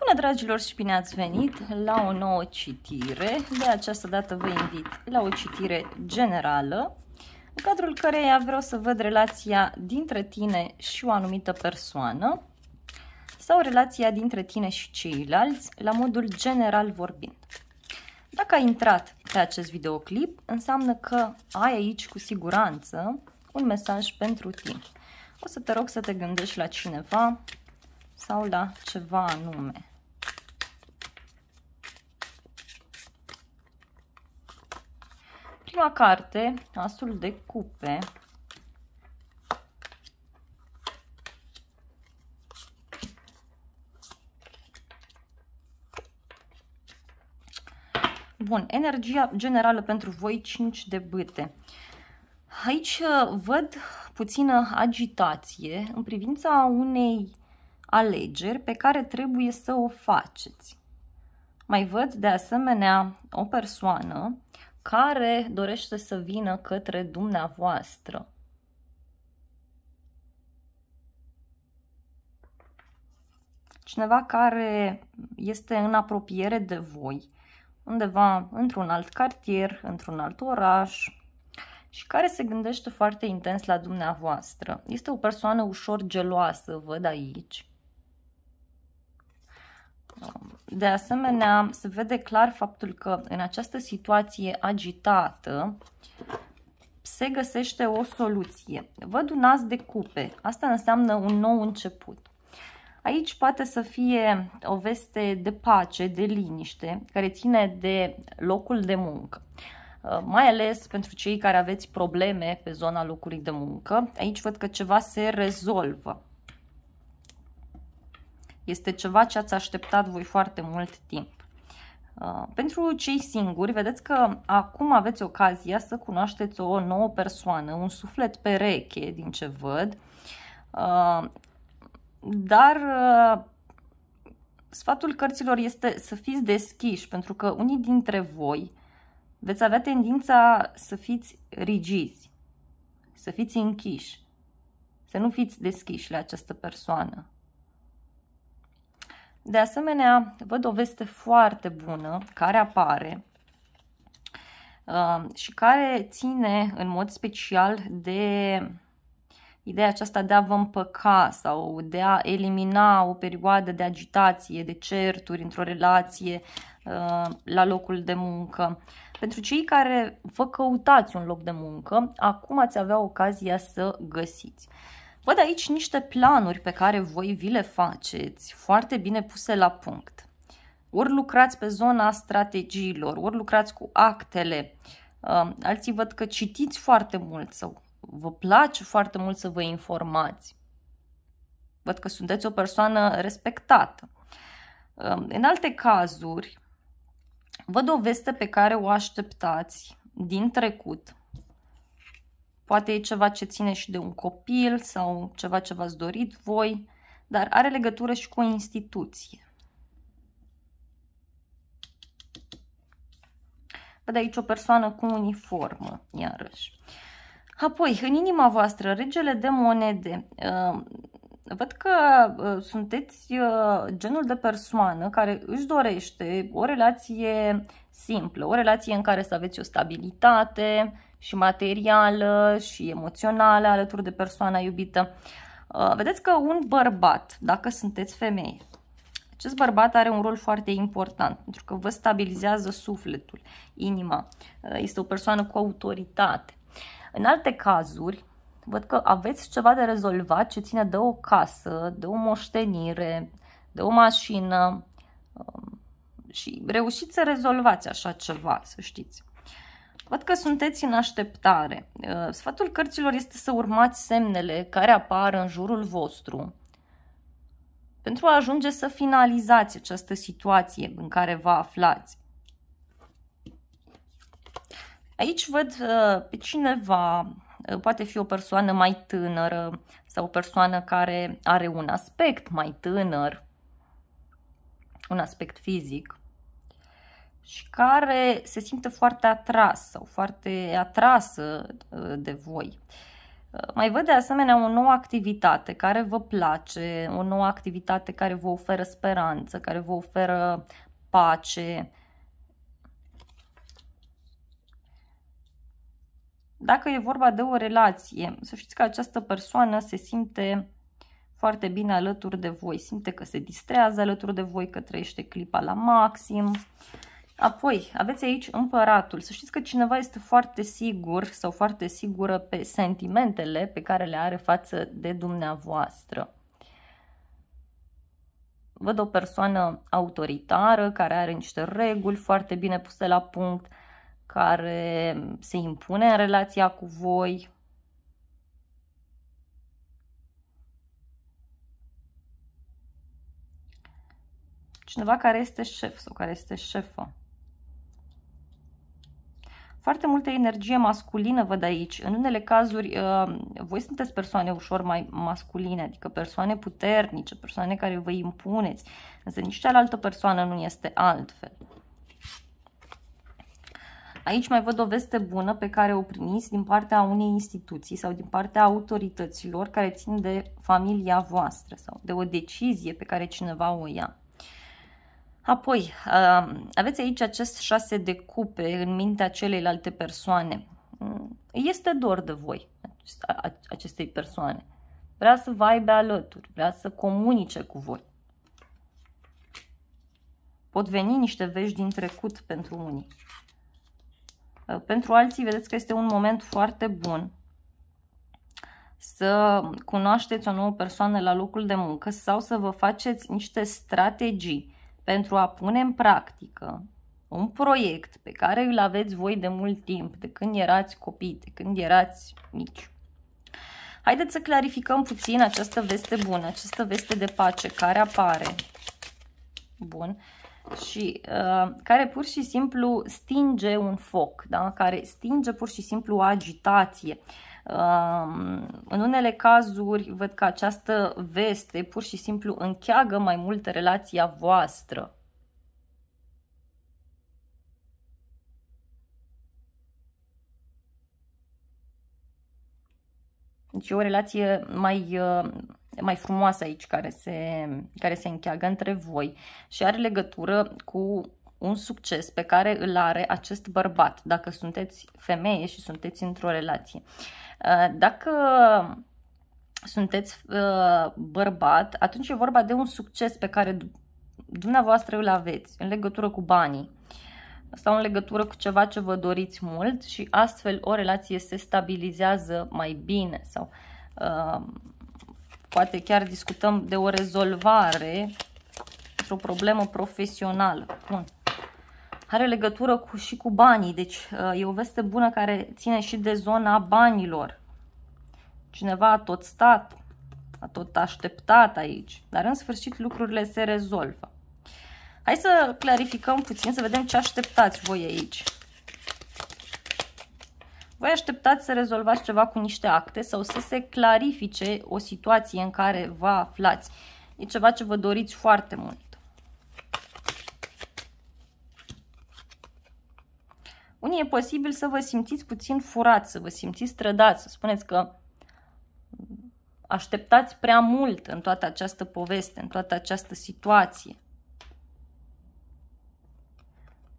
Bună, dragilor, și bine ați venit la o nouă citire. De această dată vă invit la o citire generală, în cadrul căreia vreau să văd relația dintre tine și o anumită persoană sau relația dintre tine și ceilalți, la modul general vorbind. Dacă ai intrat pe acest videoclip, înseamnă că ai aici cu siguranță un mesaj pentru tine. O să te rog să te gândești la cineva sau la ceva anume. Prima carte, Asul de cupe. Bun, energia generală pentru voi, 5 de bâte. Aici văd puțină agitație în privința unei alegeri pe care trebuie să o faceți. Mai văd de asemenea o persoană care dorește să vină către dumneavoastră. Cineva care este în apropiere de voi, undeva într-un alt cartier, într-un alt oraș, și care se gândește foarte intens la dumneavoastră. Este o persoană ușor geloasă, văd aici. De asemenea, se vede clar faptul că în această situație agitată se găsește o soluție. Văd un as de cupe. Asta înseamnă un nou început. Aici poate să fie o veste de pace, de liniște, care ține de locul de muncă. Mai ales pentru cei care aveți probleme pe zona locului de muncă. Aici văd că ceva se rezolvă. Este ceva ce ați așteptat voi foarte mult timp. Pentru cei singuri, vedeți că acum aveți ocazia să cunoașteți o nouă persoană, un suflet pereche din ce văd, dar sfatul cărților este să fiți deschiși, pentru că unii dintre voi veți avea tendința să fiți rigizi, să fiți închiși, să nu fiți deschiși la această persoană. De asemenea, văd o veste foarte bună care apare și care ține în mod special de ideea aceasta de a vă împăca sau de a elimina o perioadă de agitație, de certuri într-o relație la locul de muncă. Pentru cei care vă căutați un loc de muncă, acum ați avea ocazia să găsiți. Văd aici niște planuri pe care voi vi le faceți, foarte bine puse la punct. Ori lucrați pe zona strategiilor, ori lucrați cu actele. Alții văd că citiți foarte mult sau vă place foarte mult să vă informați. Văd că sunteți o persoană respectată. În alte cazuri, văd o veste pe care o așteptați din trecut. Poate e ceva ce ține și de un copil sau ceva ce v-ați dorit voi, dar are legătură și cu o instituție. Văd aici o persoană cu uniformă, iarăși. Apoi, în inima voastră, regele de monede. Văd că sunteți genul de persoană care își dorește o relație simplă, o relație în care să aveți o stabilitate și materială și emoțională alături de persoana iubită. Vedeți că un bărbat, dacă sunteți femeie, acest bărbat are un rol foarte important pentru că vă stabilizează sufletul, inima. Este o persoană cu autoritate. În alte cazuri, văd că aveți ceva de rezolvat ce ține de o casă, de o moștenire, de o mașină și reușiți să rezolvați așa ceva, să știți. Văd că sunteți în așteptare. Sfatul cărților este să urmați semnele care apar în jurul vostru pentru a ajunge să finalizați această situație în care vă aflați. Aici văd pe cineva, poate fi o persoană mai tânără sau o persoană care are un aspect mai tânăr, un aspect fizic, și care se simte foarte atras sau foarte atrasă de voi. Mai văd de asemenea o nouă activitate care vă place, o nouă activitate care vă oferă speranță, care vă oferă pace. Dacă e vorba de o relație, să știți că această persoană se simte foarte bine alături de voi, simte că se distrează alături de voi, că trăiește clipa la maxim. Apoi, aveți aici Împăratul. Să știți că cineva este foarte sigur sau foarte sigură pe sentimentele pe care le are față de dumneavoastră. Văd o persoană autoritară, care are niște reguli foarte bine puse la punct, care se impune în relația cu voi. Cineva care este șef sau care este șefă. Foarte multă energie masculină văd aici. În unele cazuri, voi sunteți persoane ușor mai masculine, adică persoane puternice, persoane care vă impuneți, însă nici cealaltă persoană nu este altfel. Aici mai văd o veste bună pe care o primiți din partea unei instituții sau din partea autorităților care țin de familia voastră sau de o decizie pe care cineva o ia. Apoi, aveți aici acest 6 de cupe în mintea celeilalte persoane. Este dor de voi, acestei persoane. Vrea să vă aibă alături, vrea să comunice cu voi. Pot veni niște vești din trecut pentru unii. Pentru alții, vedeți că este un moment foarte bun să cunoașteți o nouă persoană la locul de muncă sau să vă faceți niște strategii pentru a pune în practică un proiect pe care îl aveți voi de mult timp, de când erați copii, de când erați mici. Haideți să clarificăm puțin această veste bună, această veste de pace care apare. Bun. Și care pur și simplu stinge un foc, da? Care stinge pur și simplu o agitație. În unele cazuri văd că această veste pur și simplu încheagă mai mult relația voastră. Deci e o relație mai frumoasă aici care se încheagă între voi și are legătură cu un succes pe care îl are acest bărbat, dacă sunteți femeie și sunteți într-o relație. Dacă sunteți bărbat, atunci e vorba de un succes pe care dumneavoastră îl aveți în legătură cu banii sau în legătură cu ceva ce vă doriți mult și astfel o relație se stabilizează mai bine sau poate chiar discutăm de o rezolvare într-o problemă profesională. Bun. Are legătură și cu banii, deci e o veste bună care ține și de zona banilor. Cineva a tot stat, a tot așteptat aici, dar în sfârșit lucrurile se rezolvă. Hai să clarificăm puțin, să vedem ce așteptați voi aici. Voi așteptați să rezolvați ceva cu niște acte sau să se clarifice o situație în care vă aflați. E ceva ce vă doriți foarte mult. Unii e posibil să vă simțiți puțin furați, să vă simțiți trădați, să spuneți că așteptați prea mult în toată această poveste, în toată această situație.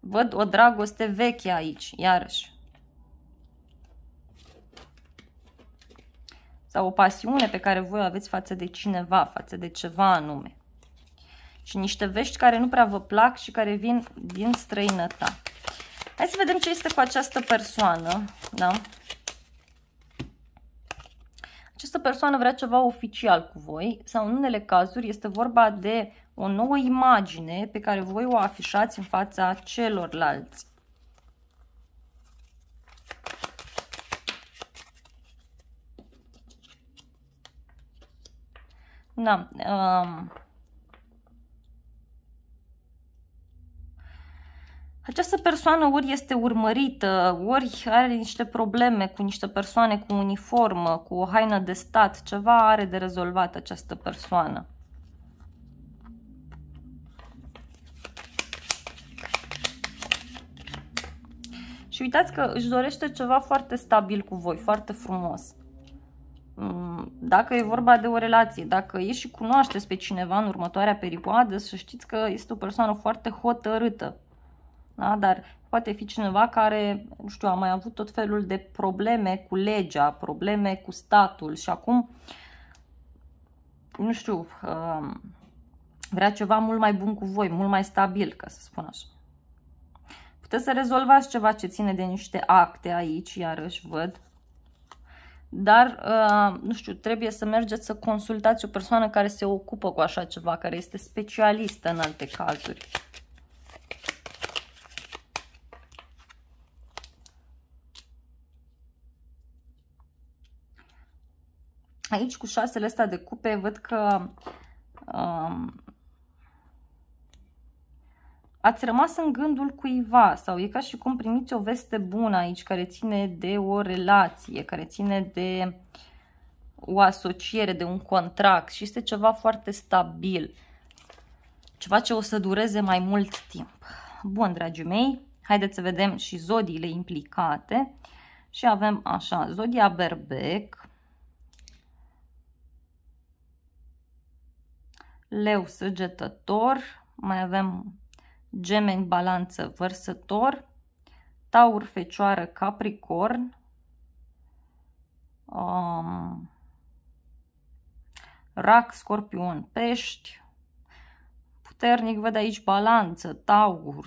Văd o dragoste veche aici, iarăși. Sau o pasiune pe care voi o aveți față de cineva, față de ceva anume. Și niște vești care nu prea vă plac și care vin din străinătate. Hai să vedem ce este cu această persoană, da? Această persoană vrea ceva oficial cu voi sau în unele cazuri este vorba de o nouă imagine pe care voi o afișați în fața celorlalți. Da, această persoană ori este urmărită, ori are niște probleme cu niște persoane cu uniformă, cu o haină de stat, ceva are de rezolvat această persoană. Și uitați că își dorește ceva foarte stabil cu voi, foarte frumos. Dacă e vorba de o relație, dacă e și cunoașteți pe cineva în următoarea perioadă, să știți că este o persoană foarte hotărâtă. Da? Dar poate fi cineva care, nu știu, a mai avut tot felul de probleme cu legea, probleme cu statul și acum, nu știu, vrea ceva mult mai bun cu voi, mult mai stabil, ca să spun așa. Puteți să rezolvați ceva ce ține de niște acte aici, iarăși văd. Dar, nu știu, trebuie să mergeți să consultați o persoană care se ocupă cu așa ceva, care este specialistă în alte cazuri. Aici cu șasele astea de cupe văd că ați rămas în gândul cuiva sau e ca și cum primiți o veste bună aici care ține de o relație, care ține de o asociere, de un contract și este ceva foarte stabil, ceva ce o să dureze mai mult timp. Bun, dragii mei, haideți să vedem și zodiile implicate și avem așa, zodia Berbec, Leu Săgetător, mai avem Gemeni, Balanță, Vărsător, Taur, Fecioară, Capricorn, Rac, Scorpion, Pești, puternic văd aici Balanță, Taur,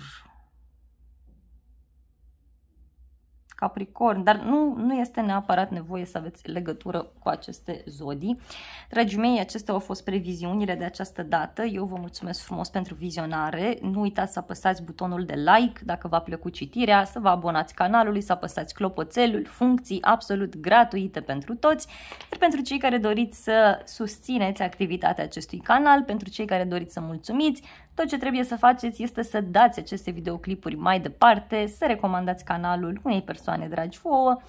Capricorn, dar nu este neapărat nevoie să aveți legătură cu aceste zodii. Dragii mei, acestea au fost previziunile de această dată. Eu vă mulțumesc frumos pentru vizionare. Nu uitați să apăsați butonul de like dacă v-a plăcut citirea, să vă abonați canalului, să apăsați clopoțelul, funcții absolut gratuite pentru toți. Iar pentru cei care doriți să susțineți activitatea acestui canal, pentru cei care doriți să mulțumiți, tot ce trebuie să faceți este să dați aceste videoclipuri mai departe, să recomandați canalul unei persoane dragi vouă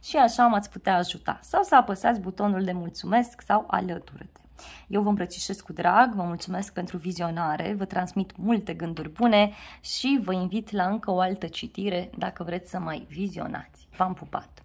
și așa m-ați putea ajuta. Sau să apăsați butonul de mulțumesc sau alătură-te. Eu vă îmbrățișez cu drag, vă mulțumesc pentru vizionare, vă transmit multe gânduri bune și vă invit la încă o altă citire dacă vreți să mai vizionați. V-am pupat!